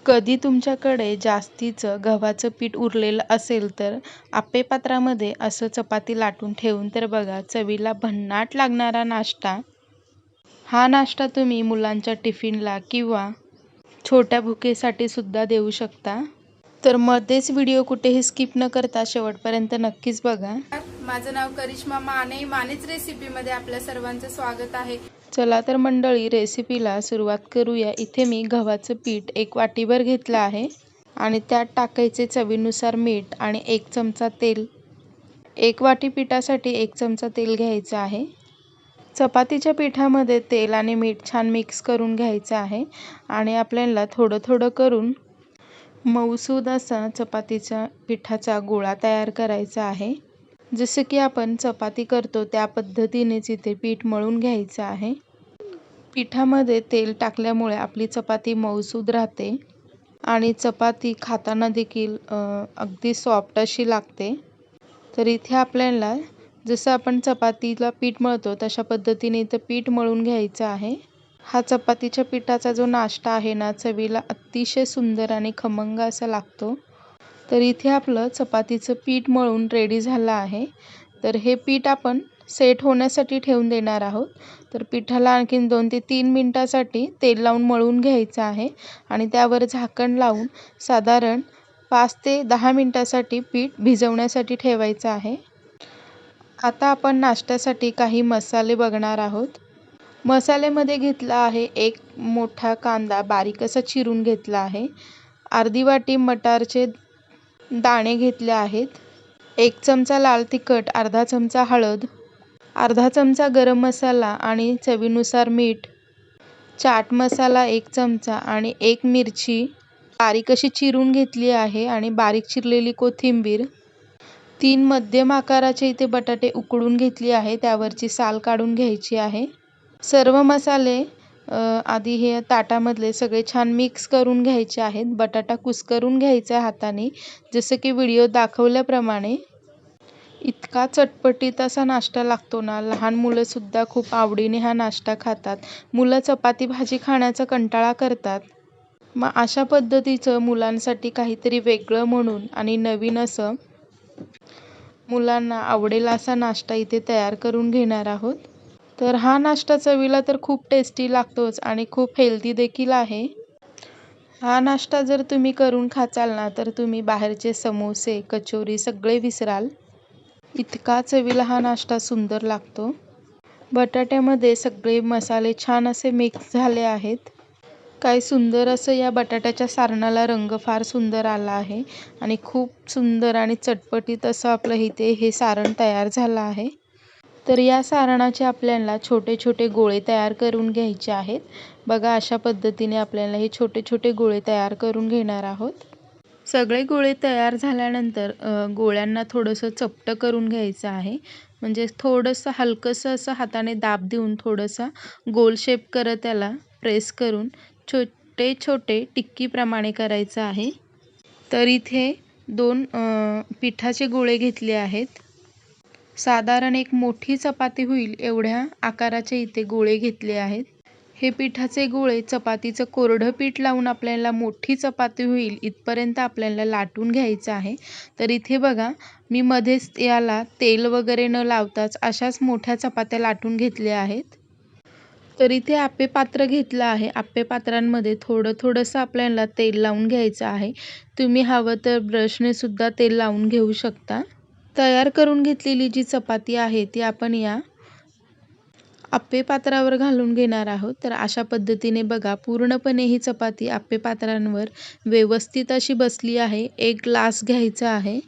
कधी तुमच्याकडे जास्तीचं गव्हाचं पीठ उरलेलं असेल तर आप्पे पात्रामध्ये असं चपाती लाटून ठेवून तर बघा, चवीला भन्नाट लागणारा नाश्ता. हा नाश्ता तुम्ही मुलांच्या टिफिनला किंवा छोट्या भुकेसाठी सुद्धा देऊ शकता. तर मध्येच व्हिडिओ कुठेही स्किप न करता शेवटपर्यंत नक्कीच बघा. माझं नाव करिश्मा माने. मानेच रेसिपीमध्ये आपल्या सर्वांचं स्वागत आहे. चला तर मंडळी, रेसिपीला सुरुवात करूया. इथे मी गव्हाचं पीठ 1 वाटीभर घेतलं आहे आणि त्यात टाकायचे चवीनुसार मीठ आणि 1 चमचा तेल. 1 वाटी पिठासाठी 1 चमचा तेल घ्यायचं आहे. चपातीच्या पिठामध्ये तेल आणि मीठ छान मिक्स करून घ्यायचं आहे आणि आपल्याला थोडं थोडं करून मऊसूद असा चपातीच्या पिठाचा गोळा तयार करायचा आहे. जसं की आपण चपाती करतो त्या पद्धतीनेच इथे पीठ मळून घ्यायचं आहे. पिठामध्ये तेल टाकल्यामुळे आपली चपाती मऊसूद राहते आणि चपाती खाताना देखील अगदी सॉफ्ट अशी लागते. तर इथे आपल्याला जसं आपण चपातीला पीठ मळतो तशा पद्धतीने इथं पीठ मळून घ्यायचं आहे. हा चपातीच्या पिठाचा जो नाश्ता आहे ना, चवीला अतिशय सुंदर आणि खमंग असा लागतो. तर इथे आपलं चपातीचं पीठ मळून रेडी झालं आहे. तर हे पीठ आपण सेट होण्यासाठी ठेवून देणार आहोत. तर पिठाला आणखीन 2 ते 3 मिनिटासाठी तेल लावून मळून घ्यायचं आहे आणि त्यावर झाकण लावून साधारण 5 ते 10 मिनिटासाठी पीठ भिजवण्यासाठी ठेवायचं आहे. आता आपण नाश्त्यासाठी काही मसाले बघणार आहोत. मसाल्यामध्ये घेतला आहे 1 मोठा कांदा बारीक असा चिरून घेतला आहे. अर्धी वाटी मटारचे दाणे घेतले आहेत. 1 चमचा लाल तिखट, अर्धा चमचा हळद, अर्धा चमचा गरम मसाला आणि चवीनुसार मीठ, चाट मसाला 1 चमचा आणि 1 मिरची बारीक अशी चिरून घेतली आहे आणि बारीक चिरलेली कोथिंबीर. 3 मध्यम आकाराचे इथे बटाटे उकडून घेतली आहे, त्यावरची साल काढून घ्यायची आहे. सर्व मसाले आधी हे ताटामधले सगळे छान मिक्स करून घ्यायचे आहेत. बटाटा कुस्करून घ्यायचा आहे हाताने, जसं की व्हिडिओ दाखवल्याप्रमाणे. इतका चटपटीत असा नाश्ता लागतो ना, लहान मुलंसुद्धा खूप आवडीने हा नाश्ता खातात. मुलं चपाती भाजी खाण्याचा कंटाळा करतात. मग अशा पद्धतीचं मुलांसाठी काहीतरी वेगळं म्हणून आणि नवीन असं मुलांना आवडेल असा नाश्ता इथे तयार करून घेणार आहोत. तर हा नाश्ता चवीला तर खूप टेस्टी लागतोच आणि खूप हेल्दी देखील आहे. हा नाश्ता जर तुम्ही करून खाचाल ना, तर तुम्ही बाहेरचे समोसे, कचोरी सगळे विसराल. इतका चवीला हा नाश्ता सुंदर लागतो. बटाट्यामध्ये सगळे मसाले छान असे मिक्स झाले आहेत. काय सुंदर असं या बटाट्याच्या सारणाला रंग फार सुंदर आला आहे आणि खूप सुंदर आणि चटपटीत असं आपलं इथे हे सारण तयार झालं आहे. तर या सारणाचे आपल्याला छोटे छोटे गोळे तयार करून घ्यायचे आहेत. बघा, अशा पद्धतीने आपल्याला हे छोटे छोटे गोळे तयार करून घेणार आहोत. सगळे गोळे तयार झाल्यानंतर गोळ्यांना थोडंसं चपटं करून घ्यायचं आहे. म्हणजे थोडंसं हलकंसं असं हाताने दाब देऊन थोडंसं गोल शेप करत त्याला प्रेस करून छोटे छोटे टिक्कीप्रमाणे करायचं आहे. तर इथे 2 पिठाचे गोळे घेतले आहेत. साधारण एक मोठी चपाती होईल एवढ्या आकाराचे इथे गोळे घेतले आहेत. हे पिठाचे गोळे चपातीचं कोरडं पीठ लावून आपल्याला मोठी चपाती होईल इथपर्यंत आपल्याला लाटून घ्यायचं आहे. तर इथे बघा, मी मध्येच याला तेल वगैरे न लावताच अशाच मोठ्या चपात्या लाटून घेतल्या आहेत. तर इथे आप्पे पात्र घेतलं आहे. आप्पे पात्रांमध्ये थोडंसं आपल्याला तेल लावून घ्यायचं आहे. तुम्ही हवं तर ब्रशने सुद्धा तेल लावून घेऊ शकता. तयार करून घेतलेली जी चपाती आहे ती आपण या आप्पे पात्रावर घालून घेणार आहोत. तर अशा पद्धतीने बघा, पूर्णपणे ही चपाती आप्पे पात्रांवर व्यवस्थित अशी बसली आहे. 1 ग्लास घ्यायचा आहे.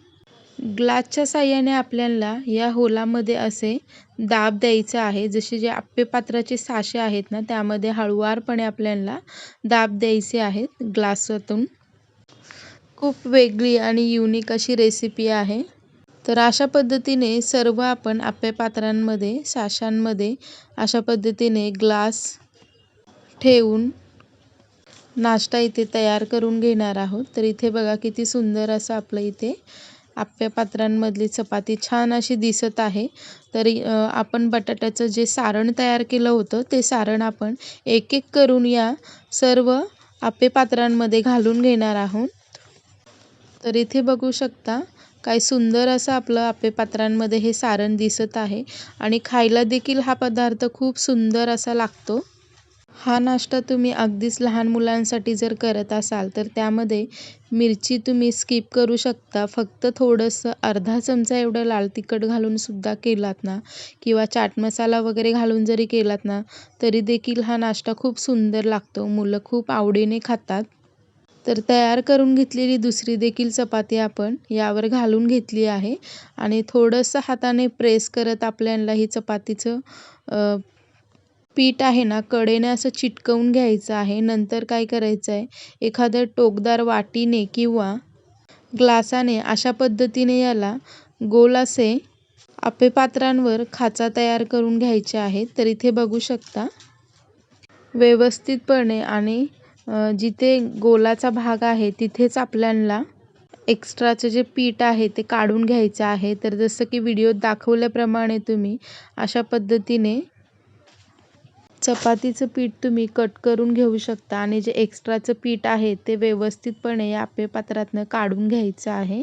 ग्लासच्या साहाय्याने आपल्याला या होलामध्ये असे दाब द्यायचा आहे. जसे जे आप्पे पात्राचे साचे आहेत ना, त्यामध्ये हळुवारपणे आपल्याला दाब द्यायचे आहेत ग्लासातून. खूप वेगळी आणि युनिक अशी रेसिपी आहे. तर अशा पद्धतीने सर्व आपण आप्पे पात्रांमध्ये, साशांमध्ये अशा पद्धतीने ग्लास ठेवून नाश्ता इथे तयार करून घेणार आहोत. तर इथे बघा, किती सुंदर असं आपलं इथे आप्पे पात्रांमधली चपाती छान अशी दिसत आहे. तर आपण बटाट्याचं जे सारण तयार केलं होतं ते सारण आपण एक एक करून या सर्व आप्पे पात्रांमध्ये घालून घेणार आहोत. तर इथे बघू शकता काय सुंदर असं आपलं आप्पे पात्रांमध्ये हे सारण दिसत आहे आणि खायला देखील हा पदार्थ खूप सुंदर असा लागतो. हा नाश्ता तुम्ही अगदीच लहान मुलांसाठी जर करत असाल तर त्यामध्ये मिरची तुम्ही स्किप करू शकता. फक्त थोडंसं अर्धा चमचा एवढं लाल तिखट घालून सुद्धा केलात ना किंवा चाट मसाला वगैरे घालून जरी केलात ना तरी देखील हा नाश्ता खूप सुंदर लागतो. मुलं खूप आवडीने खातात. तर तयार करून घेतलेली दुसरी देखील चपाती आपण यावर घालून घेतली आहे आणि थोडंसं हाताने प्रेस करत आपल्याला ही चपातीचं पीठ आहे ना कडेने असं चिटकवून घ्यायचं आहे. नंतर काय करायचं आहे, एखाद्या टोकदार वाटीने किंवा ग्लासाने अशा पद्धतीने याला गोल असे आप्पे पात्रांवर खाचा तयार करून घ्यायचे आहेत. तर इथे बघू शकता व्यवस्थितपणे आणि जिथे गोलाचा भाग आहे तिथेच आपल्याला एक्स्ट्राचं जे पीठ आहे ते काढून घ्यायचं आहे. तर जसं की व्हिडिओत दाखवल्याप्रमाणे तुम्ही अशा पद्धतीने चपातीचं पीठ तुम्ही कट करून घेऊ शकता आणि जे एक्स्ट्राचं पीठ आहे ते व्यवस्थितपणे या आप्पे पात्रातनं काढून घ्यायचं आहे.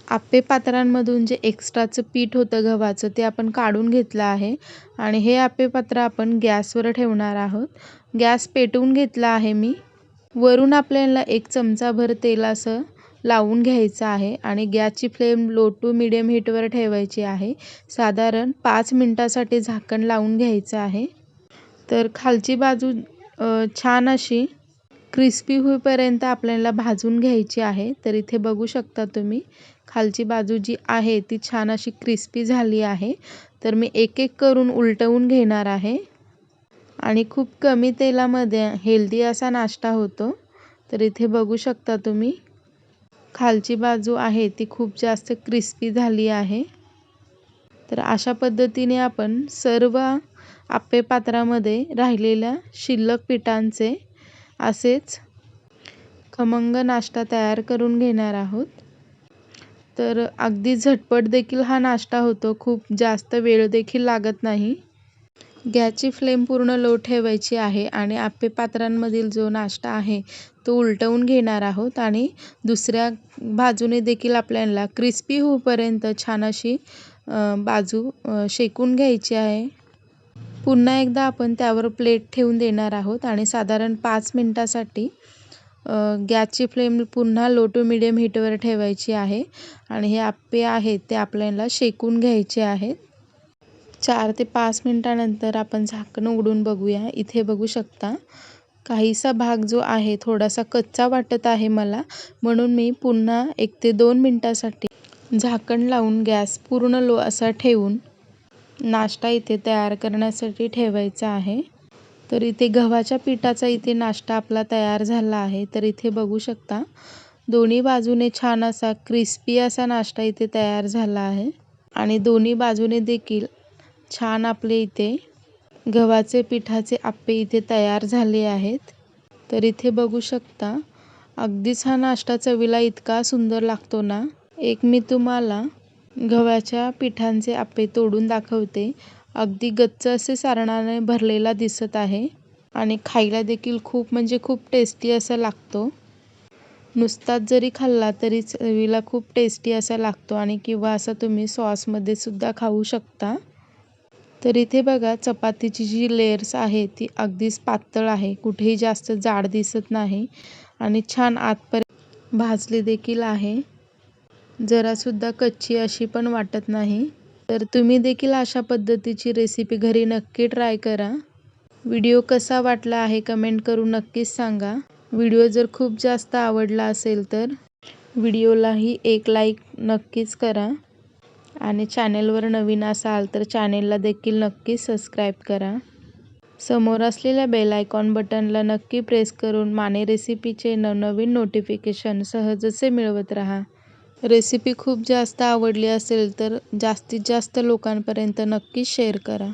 आप्पे पात्रांमधून जे एक्स्ट्राचं पीठ होतं गव्हाचं ते आपण काढून घेतलं आहे आणि हे आप्पे पात्र आपण गॅसवर ठेवणार आहोत. गॅस पेटवून घेतला आहे मी. वरून आपल्याला 1 चमचाभर तेल असं लावून घ्यायचं आहे आणि गॅसची फ्लेम लो टू मीडियम हीटवर ठेवायची आहे. साधारण 5 मिनिटासाठी झाकण लावून घ्यायचं आहे. तर खालची बाजू छान अशी क्रिस्पी होईपर्यंत आपल्याला भाजून घ्यायची आहे. तर इथे बघू शकता तुम्ही खालची बाजू जी आहे ती छान अशी क्रिस्पी झाली आहे. तर मी एक एक करून उलटवून घेणार आहे आणि खूप कमी तेलामध्ये हेल्दी असा नाश्ता होतो. तर इथे बघू शकता तुम्ही खालची बाजू आहे ती खूप जास्त क्रिस्पी झाली आहे. तर अशा पद्धतीने आपण सर्व आप्पे पात्रामध्ये राहिलेल्या शिल्लक पिठांचे असेच खमंग नाश्ता तयार करून घेणार आहोत. तर अगदी झटपट देखील हा नाश्ता होतो. खूप जास्त वेळ देखील लागत नाही. गॅसची फ्लेम पूर्ण लो ठेवायची आहे आणि आप्पे पात्रांमधील जो नाश्ता आहे तो उलटवून घेणार आहोत आणि दुसऱ्या बाजूने देखील आपल्याला क्रिस्पी होईपर्यंत छान अशी बाजू शेकून घ्यायची आहे. पुन्हा एकदा आपण त्यावर प्लेट ठेवून देणार आहोत आणि साधारण 5 मिनिटासाठी गॅसची फ्लेम पुन्हा लो टू मीडियम हीटवर ठेवायची आहे आणि हे आप्पे आहेत ते आपल्याला शेकून घ्यायचे आहेत. 4 ते 5 मिनिटानंतर आपण झाकण उघडून बघूया. इथे बघू शकता काहीसा भाग जो आहे थोडासा कच्चा वाटत आहे मला, म्हणून मी पुन्हा 1 ते 2 मिनिटासाठी झाकण लावून गॅस पूर्ण लो असा ठेवून नाश्ता इथे तयार करण्यासाठी ठेवायचा आहे. तर इथे गव्हाच्या पिठाचा इथे नाश्ता आपला तयार झाला आहे. तर इथे बघू शकता दोन्ही बाजूने छान असा क्रिस्पी असा नाश्ता इथे तयार झाला आहे आणि दोन्ही बाजूने देखील छान आपले इथे गव्हाचे पिठाचे आप्पे इथे तयार झाले आहेत. तर इथे बघू शकता अगदीच हा नाश्ता चवीला इतका सुंदर लागतो ना. एक मी तुम्हाला गव्हाच्या पिठांचे आप्पे तोडून दाखवते. अगदी गच्च असे सारणाने भरलेला दिसत आहे आणि खायला देखील खूप म्हणजे खूप टेस्टी असा लागतो. नुसताच जरी खाल्ला तरी चवीला खूप टेस्टी असा लागतो आणि किंवा असा तुम्ही सॉसमध्ये सुद्धा खाऊ शकता. तर इथे बघा चपातीची जी लेयर्स आहे ती अगदीच पातळ आहे, कुठेही जास्त जाड दिसत नाही आणि छान आतपर्यंत भाजली देखील आहे. जरासुद्धा कच्ची अशी पण वाटत नाही. तर तुम्ही देखील अशा पद्धतीची रेसिपी घरी नक्की ट्राय करा. व्हिडिओ कसा वाटला आहे कमेंट करून नक्कीच सांगा. व्हिडिओ जर खूप जास्त आवडला असेल तर व्हिडिओलाही एक लाईक नक्कीच करा आणि चॅनेलवर नवीन असाल तर चॅनेलला देखील नक्की सबस्क्राईब करा. समोर असलेल्या बेल आयकॉन बटनला नक्की प्रेस करून माने रेसिपीचे नवनवीन नोटिफिकेशन सहजसे मिळवत राहा. रेसिपी खूप जास्त आवडली असेल तर जास्तीत जास्त लोकांपर्यंत नक्की शेअर करा.